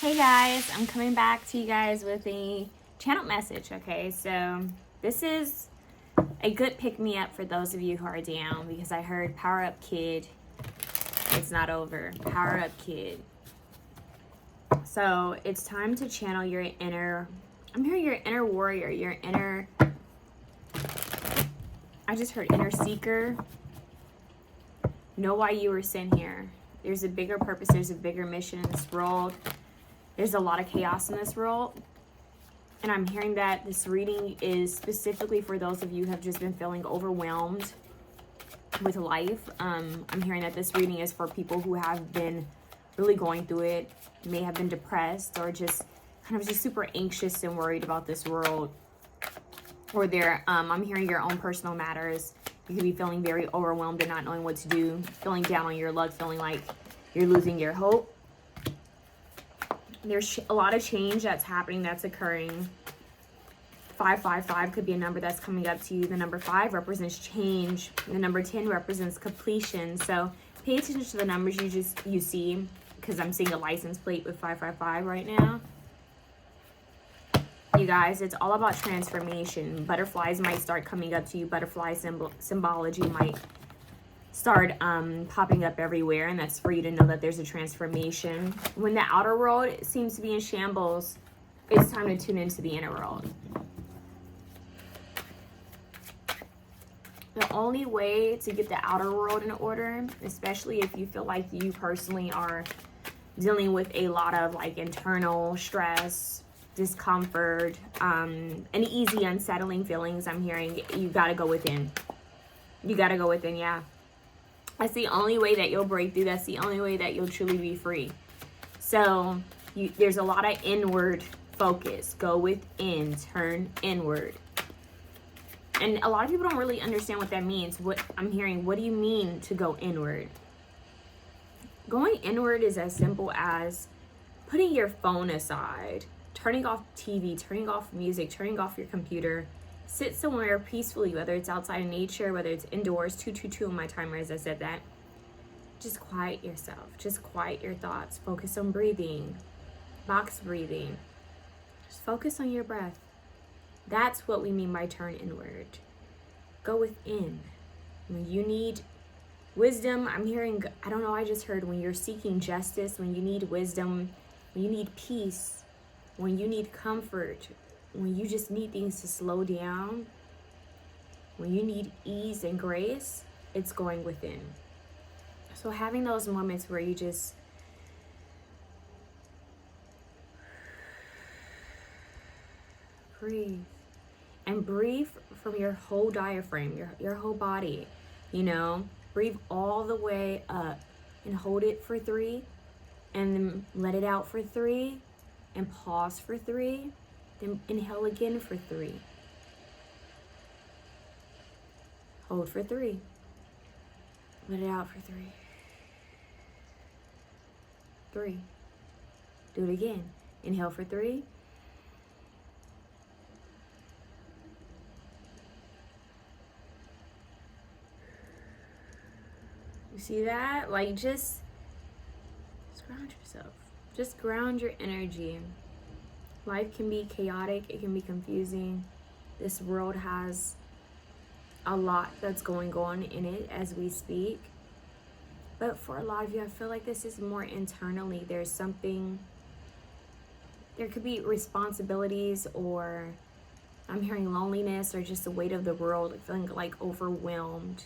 Hey guys, I'm coming back to you guys with a channel message, okay? So this is a good pick-me-up for those of you who are down, because I heard power up kid, it's not over, power up kid. So it's time to channel your inner, I'm hearing your inner warrior, your inner, I just heard inner seeker. Know why you were sent here. There's a bigger purpose, there's a bigger mission in this world. There's a lot of chaos in this world, and I'm hearing that this reading is specifically for those of you who have just been feeling overwhelmed with life. I'm hearing that this reading is for people who have been really going through it, may have been depressed, or just kind of just super anxious and worried about this world. Or I'm hearing your own personal matters. You could be feeling very overwhelmed and not knowing what to do, feeling down on your luck, feeling like you're losing your hope. There's a lot of change that's happening, that's occurring. 555 could be a number that's coming up to you. The number 5 represents change. The number 10 represents completion. So pay attention to the numbers you see, because I'm seeing a license plate with 555 right now. You guys, it's all about transformation. Butterflies might start coming up to you. Butterfly symbology might start popping up everywhere, and that's for you to know that there's a transformation. When the outer world seems to be in shambles, it's time to tune into the inner world. The only way to get the outer world in order, especially if you feel like you personally are dealing with a lot of like internal stress, discomfort, uneasy, unsettling feelings, I'm hearing you gotta go within. You gotta go within, yeah. That's the only way that you'll break through. That's the only way that you'll truly be free. So there's a lot of inward focus. Go within, turn inward. And a lot of people don't really understand what that means. What I'm hearing, what do you mean to go inward? Going inward is as simple as putting your phone aside, turning off TV, turning off music, turning off your computer. Sit somewhere peacefully, whether it's outside in nature, whether it's indoors. 222 on my timer as I said that. Just quiet yourself. Just quiet your thoughts. Focus on breathing. Box breathing. Just focus on your breath. That's what we mean by turn inward. Go within. When you need wisdom, I'm hearing, I don't know, I just heard when you're seeking justice, when you need wisdom, when you need peace, when you need comfort, when you just need things to slow down, when you need ease and grace, it's going within. So having those moments where you just breathe, and breathe from your whole diaphragm, your whole body, you know, breathe all the way up and hold it for 3, and then let it out for 3, and pause for 3. Then inhale again for 3. Hold for 3. Let it out for 3. 3. Do it again. Inhale for 3. You see that? Like, just ground yourself. Just ground your energy. Life can be chaotic, it can be confusing. This world has a lot that's going on in it as we speak. But for a lot of you, I feel like this is more internally. There's something, there could be responsibilities, or I'm hearing loneliness, or just the weight of the world, feeling like overwhelmed.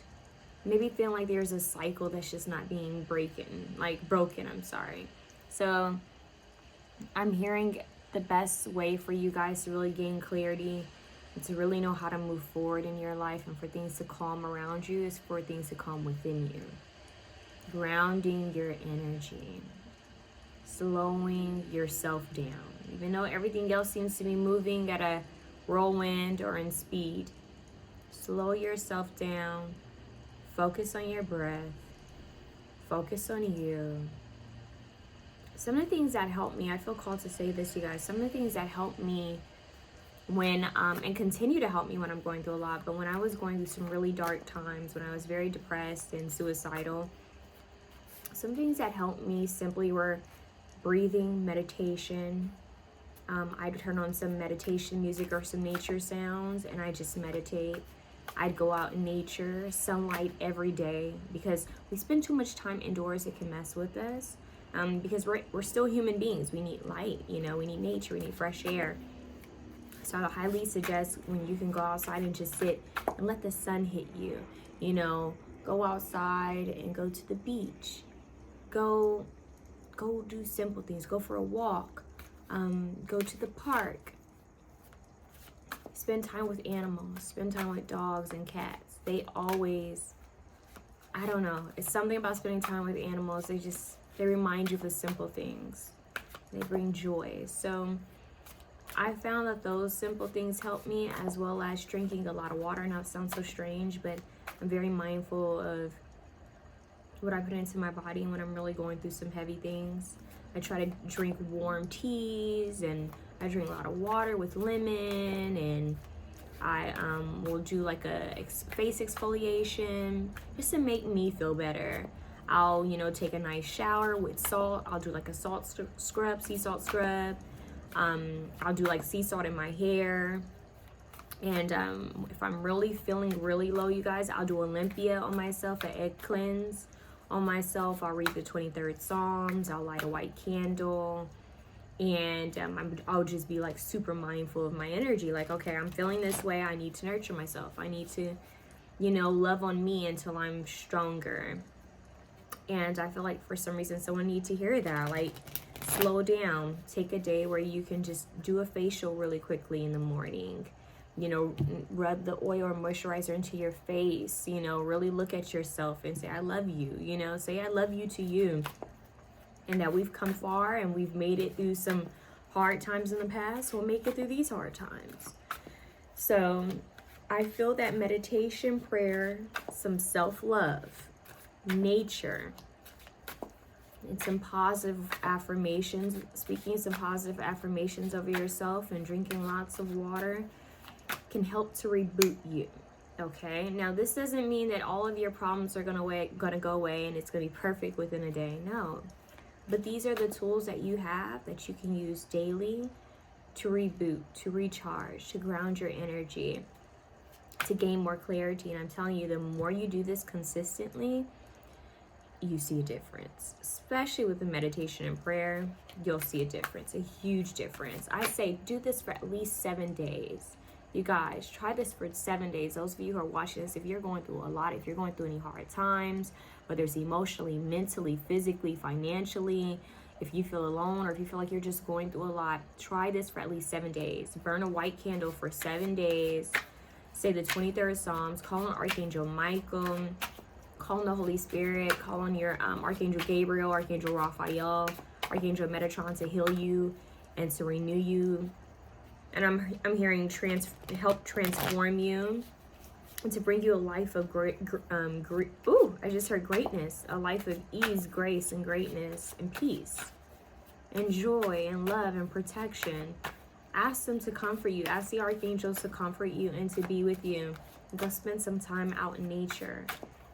Maybe feeling like there's a cycle that's just not being broken, I'm sorry. So I'm hearing the best way for you guys to really gain clarity and to really know how to move forward in your life, and for things to calm around you, is for things to calm within you. Grounding your energy, slowing yourself down. Even though everything else seems to be moving at a whirlwind or in speed, slow yourself down. Focus on your breath. Focus on you. Some of the things that helped me, I feel called to say this, you guys. Some of the things that helped me when, and continue to help me when I'm going through a lot, but when I was going through some really dark times, when I was very depressed and suicidal, some things that helped me simply were breathing, meditation. I'd turn on some meditation music or some nature sounds, and I just meditate. I'd go out in nature, sunlight every day, because we spend too much time indoors. It can mess with us, because we're still human beings. We need light, you know, we need nature, we need fresh air. So I highly suggest when you can go outside and just sit and let the sun hit you, you know, go outside and go to the beach, go do simple things, go for a walk, go to the park, spend time with animals, spend time with dogs and cats. They always, I don't know, it's something about spending time with animals. They remind you of the simple things. They bring joy. So I found that those simple things help me, as well as drinking a lot of water. Now it sounds so strange, but I'm very mindful of what I put into my body when I'm really going through some heavy things. I try to drink warm teas, and I drink a lot of water with lemon, and I will do like a face exfoliation just to make me feel better. I'll, you know, take a nice shower with salt. I'll do like a salt scrub, sea salt scrub. I'll do like sea salt in my hair. And if I'm really feeling really low, you guys, I'll do Olympia on myself, an egg cleanse on myself. I'll read the 23rd Psalms. I'll light a white candle. And I'll just be like super mindful of my energy. Like, okay, I'm feeling this way. I need to nurture myself. I need to, you know, love on me until I'm stronger. And I feel like for some reason someone needs to hear that. Like, slow down. Take a day where you can just do a facial really quickly in the morning. You know, rub the oil or moisturizer into your face. You know, really look at yourself and say, I love you. You know, say I love you to you. And that we've come far and we've made it through some hard times in the past. We'll make it through these hard times. So I feel that meditation, prayer, some self-love, nature, and some positive affirmations, speaking some positive affirmations over yourself and drinking lots of water can help to reboot you. Okay, now this doesn't mean that all of your problems are gonna go away and it's gonna be perfect within a day. No, but these are the tools that you have that you can use daily to reboot, to recharge, to ground your energy, to gain more clarity. And I'm telling you, the more you do this consistently, you see a difference. Especially with the meditation and prayer, you'll see a difference, a huge difference. I say do this for at least 7 days. You guys, try this for 7 days. Those of you who are watching this, if you're going through a lot, if you're going through any hard times, whether it's emotionally, mentally, physically, financially, if you feel alone or if you feel like you're just going through a lot, try this for at least 7 days. Burn a white candle for 7 days. Say the 23rd Psalms. Call on Archangel Michael. Call on the Holy Spirit. Call on your Archangel Gabriel, Archangel Raphael, Archangel Metatron to heal you and to renew you. And I'm hearing help transform you and to bring you a life of I just heard greatness, a life of ease, grace, and greatness, and peace, and joy, and love, and protection. Ask them to comfort you. Ask the archangels to comfort you and to be with you. Go spend some time out in nature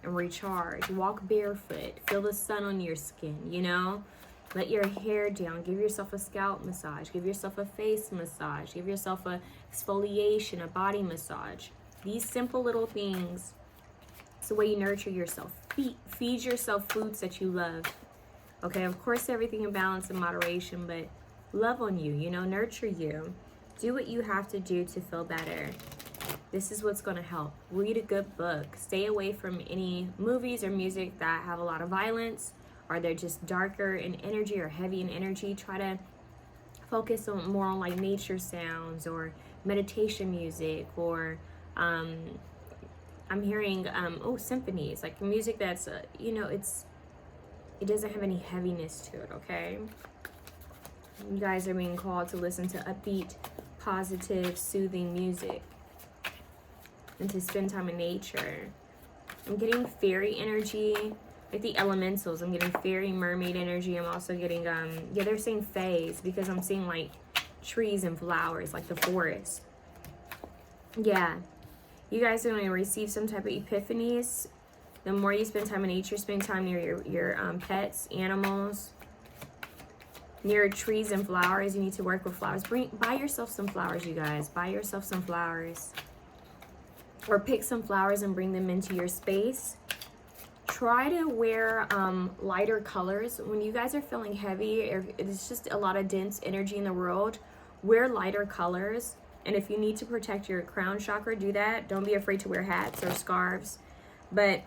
and recharge. Walk barefoot. Feel the sun on your skin, you know? Let your hair down. Give yourself a scalp massage. Give yourself a face massage. Give yourself a exfoliation, a body massage. These simple little things, it's the way you nurture yourself. Feed yourself foods that you love. Okay, of course, everything in balance and moderation, but love on you, you know, nurture you. Do what you have to do to feel better. This is what's going to help. Read a good book. Stay away from any movies or music that have a lot of violence, or they're just darker in energy or heavy in energy. Try to focus more on like nature sounds or meditation music, or I'm hearing symphonies, like music that's you know, it doesn't have any heaviness to it. Okay, you guys are being called to listen to upbeat, positive, soothing music and to spend time in nature. I'm getting fairy energy, like the elementals. I'm getting fairy, mermaid energy. I'm also getting they're saying fays because I'm seeing like trees and flowers, like the forest. Yeah, you guys are going to receive some type of epiphanies. The more you spend time in nature, spend time near your pets, animals, near trees and flowers. You need to work with flowers. Buy yourself some flowers, you guys. Buy yourself some flowers. Or pick some flowers and bring them into your space. Try to wear lighter colors. When you guys are feeling heavy, or it's just a lot of dense energy in the world, wear lighter colors. And if you need to protect your crown chakra, do that. Don't be afraid to wear hats or scarves. But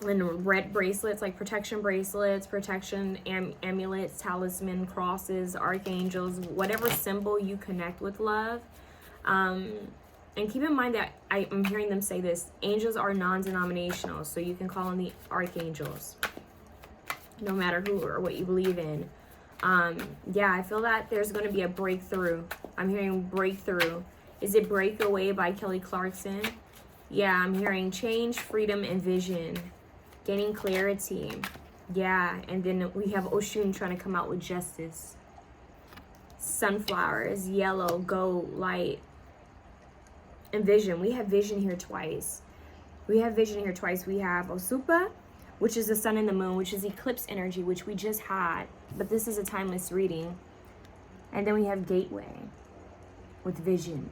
and red bracelets, like protection bracelets, protection amulets, talisman, crosses, archangels, whatever symbol you connect with love. And keep in mind that I'm hearing them say this, angels are non-denominational, so you can call on the archangels, no matter who or what you believe in. Yeah, I feel that there's going to be a breakthrough. I'm hearing breakthrough. Is it Breakaway by Kelly Clarkson? Yeah, I'm hearing change, freedom, and vision. Gaining clarity. Yeah, and then we have Oshun trying to come out with justice. Sunflowers, yellow, gold, light, and vision. We have vision here twice. We have vision here twice. We have Osupa, which is the sun and the moon, which is eclipse energy, which we just had. But this is a timeless reading. And then we have Gateway with vision.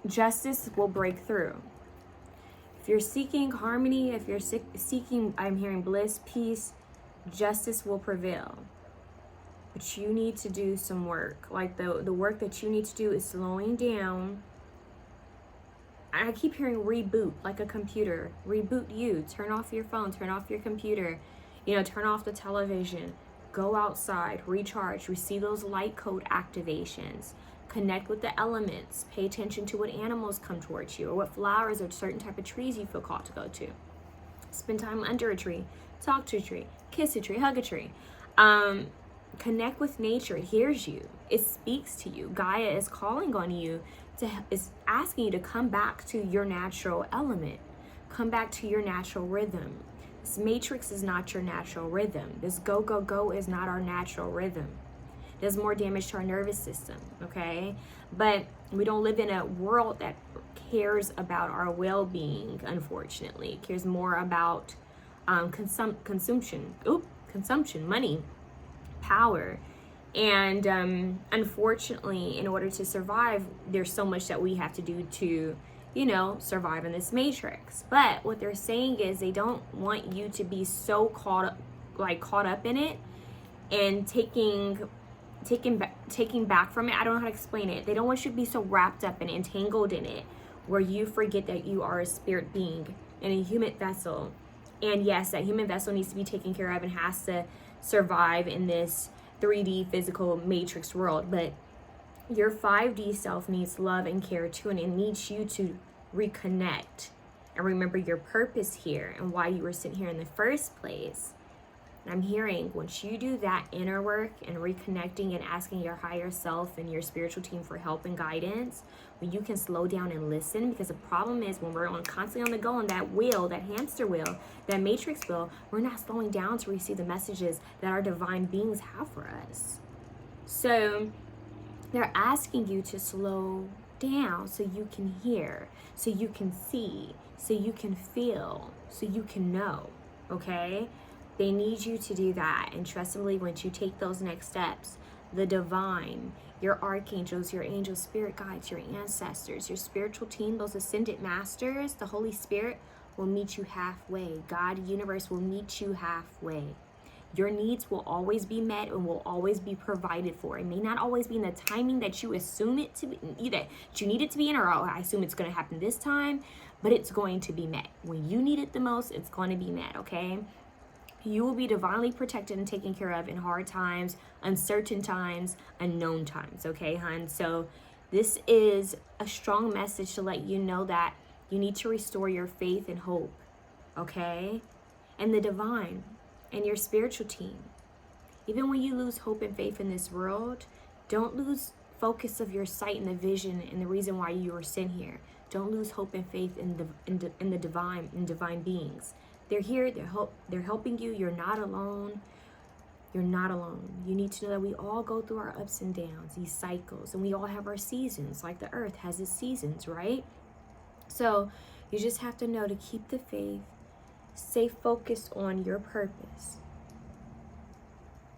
Justice will break through. If you're seeking harmony, if you're seeking, I'm hearing bliss, peace, justice will prevail. But you need to do some work. Like the work that you need to do is slowing down. I keep hearing reboot, like a computer. Reboot you. Turn off your phone, turn off your computer. You know, turn off the television. Go outside, recharge, receive those light code activations. Connect with the elements. Pay attention to what animals come towards you, or what flowers or certain type of trees you feel called to go to. Spend time under a tree. Talk to a tree. Kiss a tree. Hug a tree. Connect with nature. It hears you. It speaks to you. Gaia is calling on you, is asking you to come back to your natural element. Come back to your natural rhythm. This matrix is not your natural rhythm. This go, go, go is not our natural rhythm. Does more damage to our nervous system, okay? But we don't live in a world that cares about our well-being, unfortunately. It cares more about consumption, money, power. And unfortunately, in order to survive, there's so much that we have to do to, you know, survive in this matrix. But what they're saying is they don't want you to be so caught up in it and taking back from it. I don't know how to explain it. They don't want you to be so wrapped up and entangled in it where you forget that you are a spirit being in a human vessel. And yes, that human vessel needs to be taken care of and has to survive in this 3D physical matrix world. But your 5D self needs love and care too, and it needs you to reconnect and remember your purpose here and why you were sent here in the first place. I'm hearing once you do that inner work and reconnecting and asking your higher self and your spiritual team for help and guidance, when you can slow down and listen, because the problem is when we're constantly on the go on that wheel, that hamster wheel, that matrix wheel, we're not slowing down to receive the messages that our divine beings have for us. So they're asking you to slow down so you can hear, so you can see, so you can feel, so you can know, okay? They need you to do that, and trust and believe once you take those next steps, the divine, your archangels, your angels, spirit guides, your ancestors, your spiritual team, those ascended masters, the Holy Spirit will meet you halfway. God, universe will meet you halfway. Your needs will always be met and will always be provided for. It may not always be in the timing that you assume it to be, that you need it to be in, or oh, I assume it's going to happen this time, but it's going to be met. When you need it the most, it's going to be met, okay? You will be divinely protected and taken care of in hard times, uncertain times, unknown times, okay, hon? So this is a strong message to let you know that you need to restore your faith and hope, okay? And the divine and your spiritual team. Even when you lose hope and faith in this world, don't lose focus of your sight and the vision and the reason why you were sent here. Don't lose hope and faith in the divine and divine beings. They're here, they're helping you. You're not alone. You're not alone. You need to know that we all go through our ups and downs, these cycles, and we all have our seasons, like the earth has its seasons, right? So you just have to know to keep the faith, Stay focused on your purpose.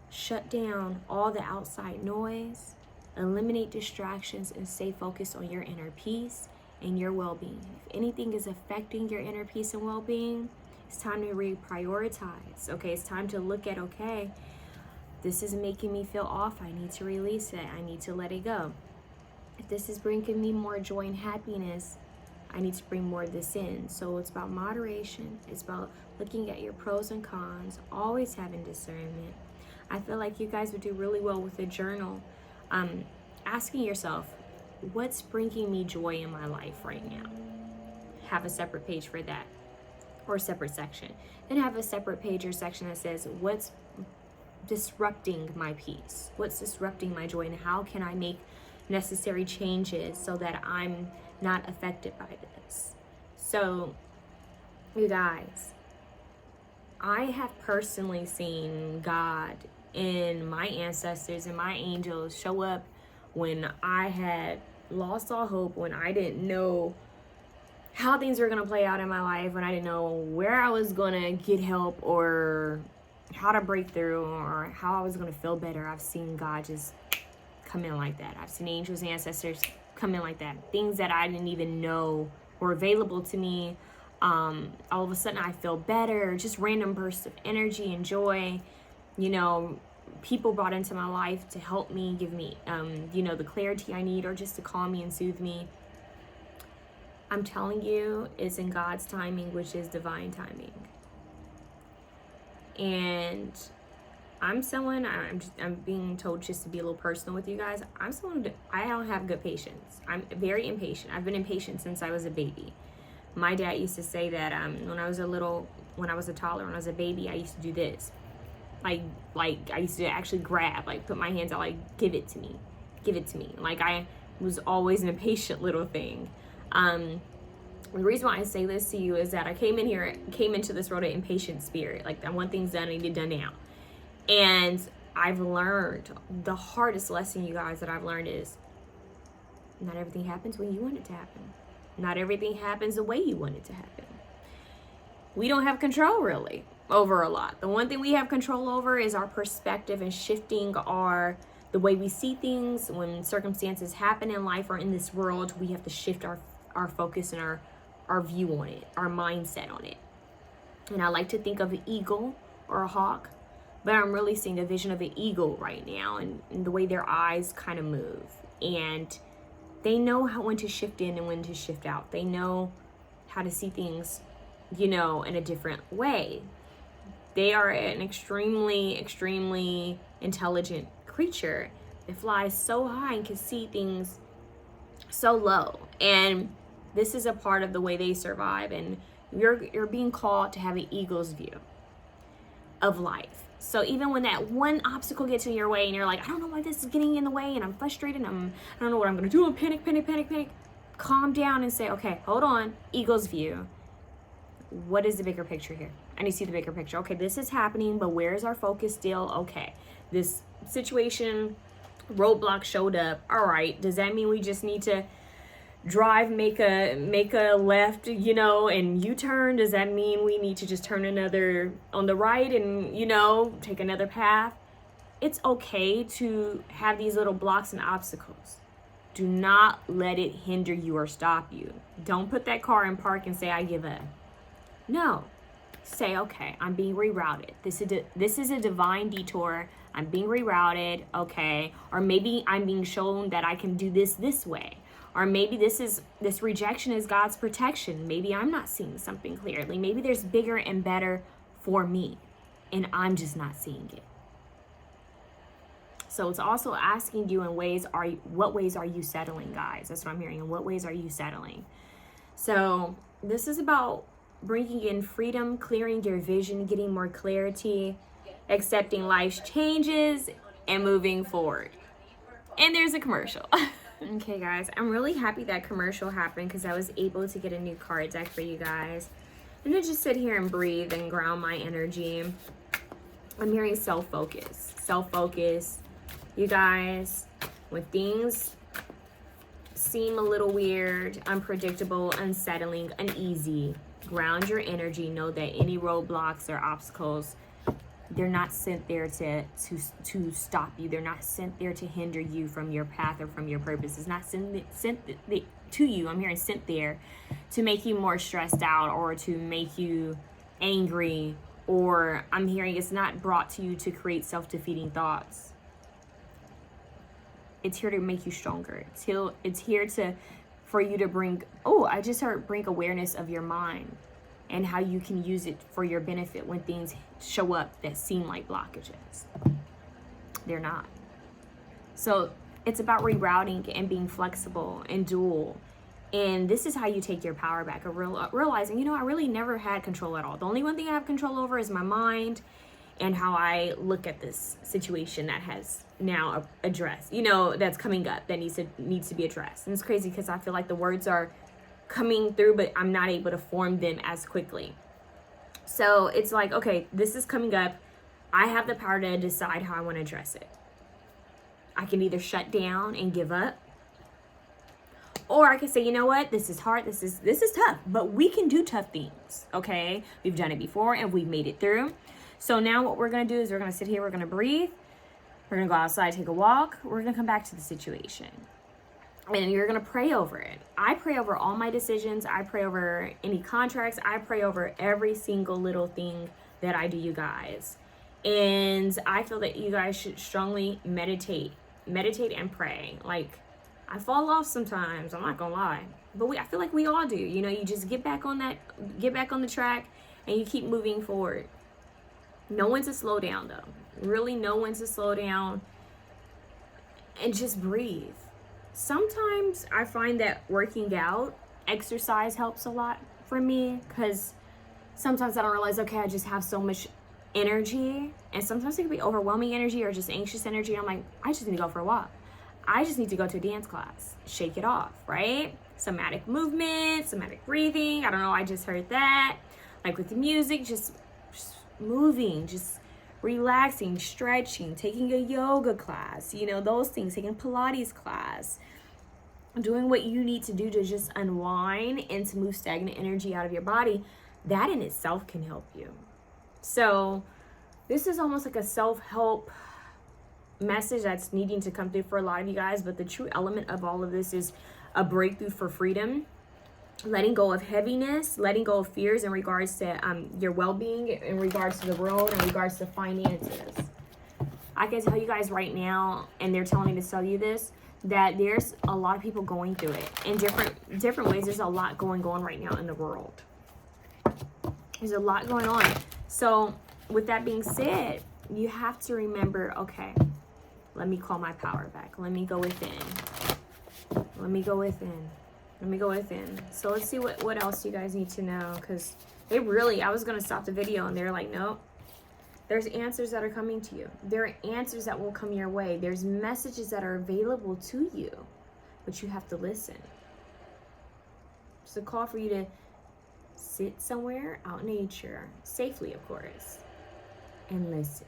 Shut down all the outside noise. Eliminate distractions and stay focused on your inner peace and your well-being. If anything is affecting your inner peace and well-being, it's time to reprioritize. Okay, it's time to look at, okay, this is making me feel off. I need to release it. I need to let it go. If this is bringing me more joy and happiness, I need to bring more of this in. So it's about moderation. It's about looking at your pros and cons, always having discernment. I feel like you guys would do really well with a journal. Asking yourself, what's bringing me joy in my life right now? Have a separate page for that, or a separate section. Then have a separate page or section that says, what's disrupting my peace? What's disrupting my joy? And how can I make necessary changes so that I'm not affected by this? So, you guys, I have personally seen God and my ancestors and my angels show up when I had lost all hope, when I didn't know how things were going to play out in my life, when I didn't know where I was going to get help or how to break through or how I was going to feel better. I've seen God just come in like that. I've seen angels, ancestors come in like that. Things that I didn't even know were available to me. All of a sudden I feel better. Just random bursts of energy and joy. You know, people brought into my life to help me, give me, the clarity I need, or just to calm me and soothe me. I'm telling you, it's in God's timing, which is divine timing. And I'm being told just to be a little personal with you guys. I don't have good patience. I'm very impatient. I've been impatient since I was a baby. My dad used to say that when I was a toddler, when I was a baby, I used to do this. Like I used to actually grab, like put my hands out, like give it to me. Like I was always an impatient little thing. The reason why I say this to you is that I came into this world an impatient spirit. Like I want things done, I need it done now. And I've learned, the hardest lesson, you guys, that I've learned is not everything happens when you want it to happen. Not everything happens the way you want it to happen. We don't have control really over a lot. The one thing we have control over is our perspective and shifting the way we see things. When circumstances happen in life or in this world, we have to shift our focus and our view on it, our mindset on it. And I like to think of an eagle or a hawk, but I'm really seeing a vision of an eagle right now, and the way their eyes kind of move. And they know when to shift in and when to shift out. They know how to see things, in a different way. They are an extremely, extremely intelligent creature that flies so high and can see things so low. And this is a part of the way they survive. And you're being called to have an eagle's view of life. So even when that one obstacle gets in your way and you're like, I don't know why this is getting in the way and I'm frustrated, I don't know what I'm going to do, I'm panic. Calm down and say, okay, hold on, eagle's view. What is the bigger picture here? I need to see the bigger picture. Okay, this is happening, but where is our focus still? Okay, this situation, roadblock showed up. All right, does that mean we just need to drive, make a left, and U-turn? Does that mean we need to just turn another on the right and, take another path? It's okay to have these little blocks and obstacles. Do not let it hinder you or stop you. Don't put that car in park and say, I give up. No. Say, okay, I'm being rerouted. This is a divine detour. I'm being rerouted, okay. Or maybe I'm being shown that I can do this way. Or maybe this rejection is God's protection. Maybe I'm not seeing something clearly. Maybe there's bigger and better for me, and I'm just not seeing it. So it's also asking you what ways are you settling, guys? That's what I'm hearing. In what ways are you settling? So this is about bringing in freedom, clearing your vision, getting more clarity, accepting life's changes, and moving forward. And there's a commercial. Okay, guys, I'm really happy that commercial happened because I was able to get a new card deck for you guys. And to just sit here and breathe and ground my energy. I'm hearing self-focus. Self-focus. You guys, when things seem a little weird, unpredictable, unsettling, uneasy, Ground your energy. Know that any roadblocks or obstacles, they're not sent there to stop you. They're not sent there to hinder you from your path or from your purpose. It's not sent to you. I'm hearing sent there to make you more stressed out or to make you angry, or I'm hearing it's not brought to you to create self-defeating thoughts. It's here to make you stronger. It's here for you to bring, I just heard bring awareness of your mind and how you can use it for your benefit when things show up that seem like blockages. They're not. So it's about rerouting and being flexible and dual. And this is how you take your power back, realizing, I really never had control at all. The only one thing I have control over is my mind and how I look at this situation that has now addressed, that's coming up that needs to be addressed. And it's crazy because I feel like the words are coming through, but I'm not able to form them as quickly. So it's like, okay, this is coming up. I have the power to decide how I want to address it. I can either shut down and give up, or I can say, you know what, this is hard, this is tough, but we can do tough things, okay? We've done it before and we've made it through. So now what we're gonna do is we're gonna sit here, we're gonna breathe, we're gonna go outside, take a walk, we're gonna come back to the situation. And you're gonna pray over it. I pray over all my decisions, I pray over any contracts, I pray over every single little thing that I do, you guys. And I feel that you guys should strongly meditate and pray. Like, I fall off sometimes, I'm not gonna lie, but I feel like we all do. You just get back on the track and you keep moving forward. No one's to slow down though. Really, no one's to slow down, and just breathe. Sometimes I find that working out, exercise helps a lot for me, because sometimes I don't realize, okay, I just have so much energy, and sometimes it can be overwhelming energy or just anxious energy. I'm like, I just need to go for a walk. I just need to go to a dance class, shake it off, right? Somatic movement, somatic breathing. I don't know, I just heard that. Like with the music, just moving, just relaxing, stretching, taking a yoga class, those things, taking a Pilates class, doing what you need to do to just unwind and to move stagnant energy out of your body. That in itself can help you. So this is almost like a self-help message that's needing to come through for a lot of you guys, but the true element of all of this is a breakthrough for freedom, letting go of heaviness, letting go of fears in regards to your well-being, in regards to the road, in regards to finances. I can tell you guys right now, and they're telling me to tell you this, that there's a lot of people going through it in different ways. There's a lot going on right now in the world. There's a lot going on. So with that being said, you have to remember, okay, let me call my power back. Let me go within. Let me go within. Let me go within. So let's see what else you guys need to know, because I was going to stop the video and they're like, nope. There's answers that are coming to you. There are answers that will come your way. There's messages that are available to you, but you have to listen. It's a call for you to sit somewhere out in nature, safely, of course, and listen.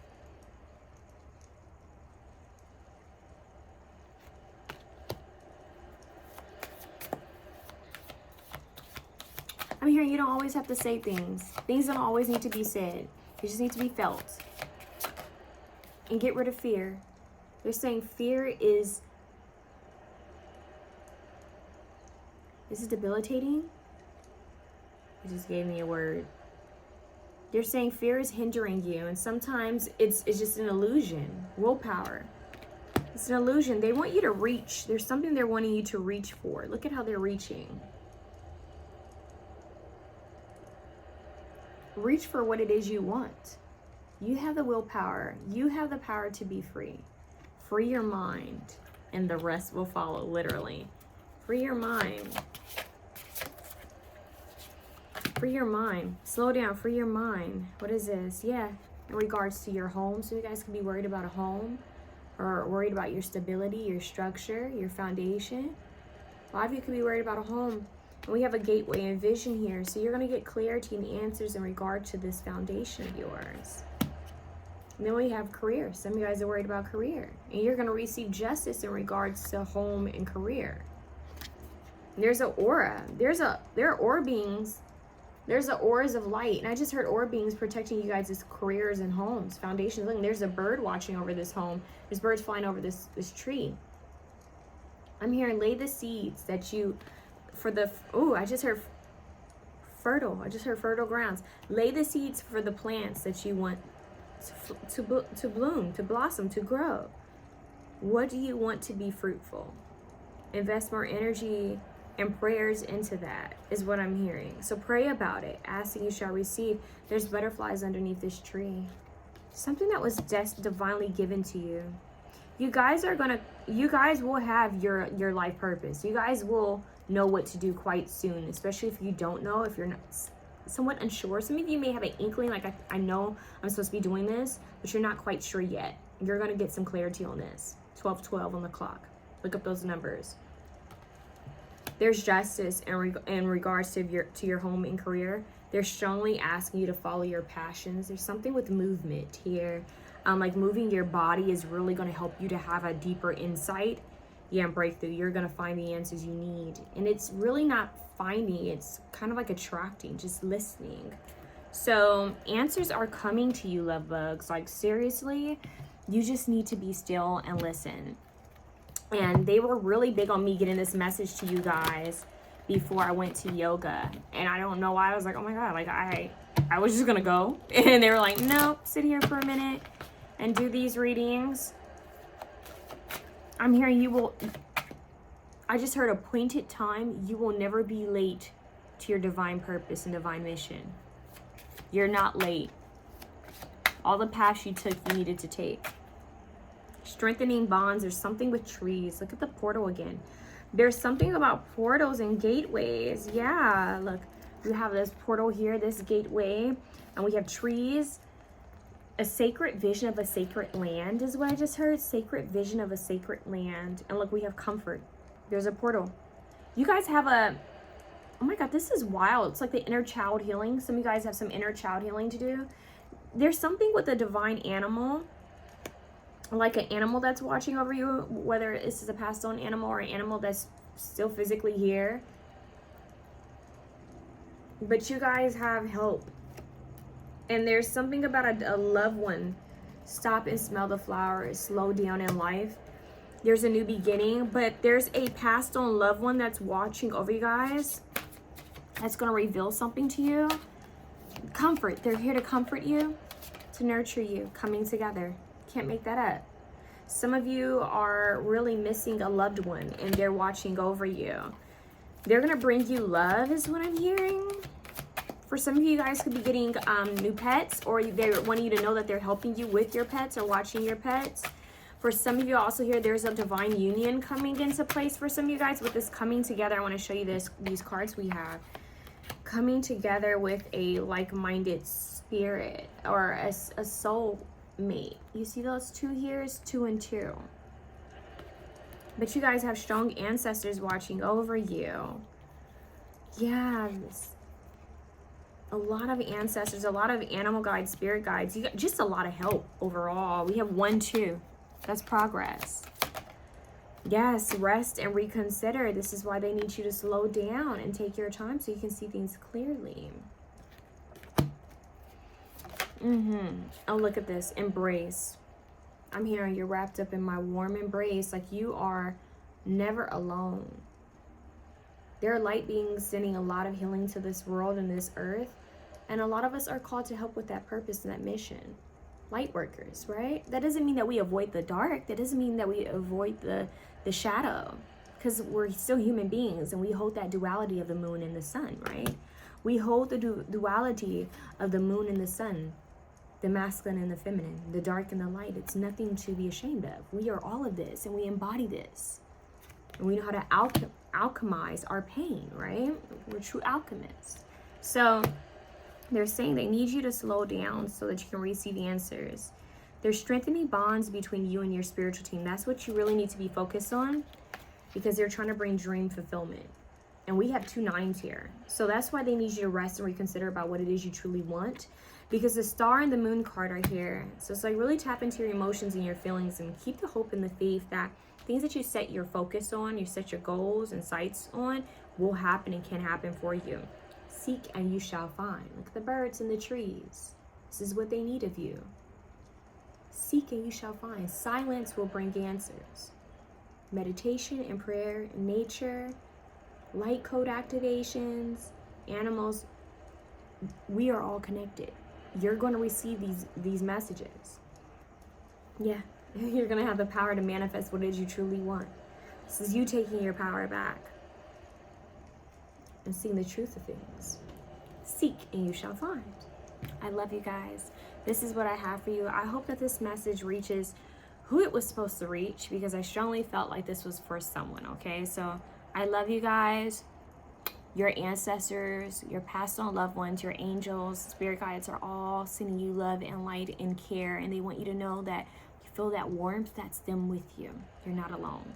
I'm hearing you don't always have to say things. Things don't always need to be said. They just need to be felt. And get rid of fear. They're saying fear is debilitating. It just gave me a word. They're saying fear is hindering you, and sometimes it's just an illusion. Willpower. It's an illusion. They want you to reach. There's something they're wanting you to reach for. Look at how they're reaching. Reach for what it is you want. You have the willpower. You have the power to be free. Free your mind, and the rest will follow, literally. Free your mind. Free your mind. Slow down. Free your mind. What is this? Yeah, in regards to your home. So you guys can be worried about a home, or worried about your stability, your structure, your foundation. A lot of you could be worried about a home. And we have a gateway and vision here. So you're going to get clarity and answers in regard to this foundation of yours. And then we have career. Some of you guys are worried about career. And you're going to receive justice in regards to home and career. And there's an aura. There are aura beings There's the auras of light. And I just heard aura beings protecting you guys' careers and homes, foundations. Look, there's a bird watching over this home. There's birds flying over this tree. I'm hearing lay the seeds that you, for the, oh, I just heard fertile. I just heard fertile grounds. Lay the seeds for the plants that you want to bloom, to blossom, to grow. What do you want to be fruitful? Invest more energy and prayers into that is what I'm hearing. So pray about it. Ask and you shall receive. There's butterflies underneath this tree. Something that was divinely given to you. You guys will have your life purpose. You guys will know what to do quite soon, especially if you don't know, if you're not somewhat unsure. Some of you may have an inkling, like I know I'm supposed to be doing this, but you're not quite sure yet. You're going to get some clarity on this. 12:12 on the clock. Look up those numbers. There's justice in regards to your home and career. They're strongly asking you to follow your passions. There's something with movement here. Like moving your body is really going to help you to have a deeper insight. Yeah, and breakthrough. You're going to find the answers you need. And it's really not finding. It's kind of like attracting, just listening. So answers are coming to you, love bugs. Like seriously, you just need to be still and listen. And they were really big on me getting this message to you guys before I went to yoga. And I don't know why. I was like, oh my God, like I was just gonna go. And they were like, nope, sit here for a minute and do these readings. I'm hearing you will, I just heard appointed time. You will never be late to your divine purpose and divine mission. You're not late. All the paths you took, you needed to take. Strengthening bonds. There's something with trees. Look at the portal again. There's something about portals and gateways. Yeah, look, we have this portal here, this gateway, and we have trees. A sacred vision of a sacred land is what I just heard. Sacred vision of a sacred land. And look, we have comfort. There's a portal. You guys have a, oh my God, this is wild. It's like the inner child healing. Some of you guys have some inner child healing to do. There's something with a divine animal, like an animal that's watching over you, whether this is a passed on animal or an animal that's still physically here. But you guys have help. And there's something about a loved one. Stop and smell the flowers. Slow down in life. There's a new beginning, but there's a passed on loved one that's watching over you guys. That's going to reveal something to you. Comfort. They're here to comfort you, to nurture you, coming together. Can't make that up. Some of you are really missing a loved one and they're watching over you. They're going to bring you love is what I'm hearing. For some of you guys could be getting new pets, or they want you to know that they're helping you with your pets or watching your pets. For some of you also here, there's a divine union coming into place for some of you guys with this coming together. I want to show you these cards we have. Coming together with a like-minded spirit or a soul mate. You see those two here is 2 and 2. But you guys have strong ancestors watching over you. Yes. A lot of ancestors, a lot of animal guides, spirit guides. You got just a lot of help overall. We have 1, 2. That's progress. Yes, rest and reconsider. This is why they need you to slow down and take your time so you can see things clearly. Oh, look at this. Embrace. I'm hearing you're wrapped up in my warm embrace. Like you are never alone. There are light beings sending a lot of healing to this world and this earth. And a lot of us are called to help with that purpose and that mission. Light workers, right? That doesn't mean that we avoid the dark. That doesn't mean that we avoid the shadow. Because we're still human beings and we hold that duality of the moon and the sun, right? We hold the duality of the moon and the sun. The masculine and the feminine, the dark and the light. It's nothing to be ashamed of. We are all of this and we embody this. And we know how to alchemize our pain, right? We're true alchemists. So they're saying they need you to slow down so that you can receive answers. They're strengthening bonds between you and your spiritual team. That's what you really need to be focused on, because they're trying to bring dream fulfillment. And we have 2 9s here. So that's why they need you to rest and reconsider about what it is you truly want. Because the star and the moon card are here. So it's like really tap into your emotions and your feelings and keep the hope and the faith that things that you set your focus on, you set your goals and sights on will happen and can happen for you. Seek and you shall find. Look at the birds and the trees. This is what they need of you. Seek and you shall find. Silence will bring answers. Meditation and prayer, nature, light code activations, animals, we are all connected. You're going to receive these messages. Yeah, you're going to have the power to manifest what it is you truly want. This is you taking your power back and seeing the truth of things. Seek and you shall find. I love you guys. This is what I have for you. I hope that this message reaches who it was supposed to reach, because I strongly felt like this was for someone, okay? So I love you guys. Your ancestors, your passed on loved ones, your angels, spirit guides are all sending you love and light and care, and they want you to know that you feel that warmth, that's them with you. You're not alone.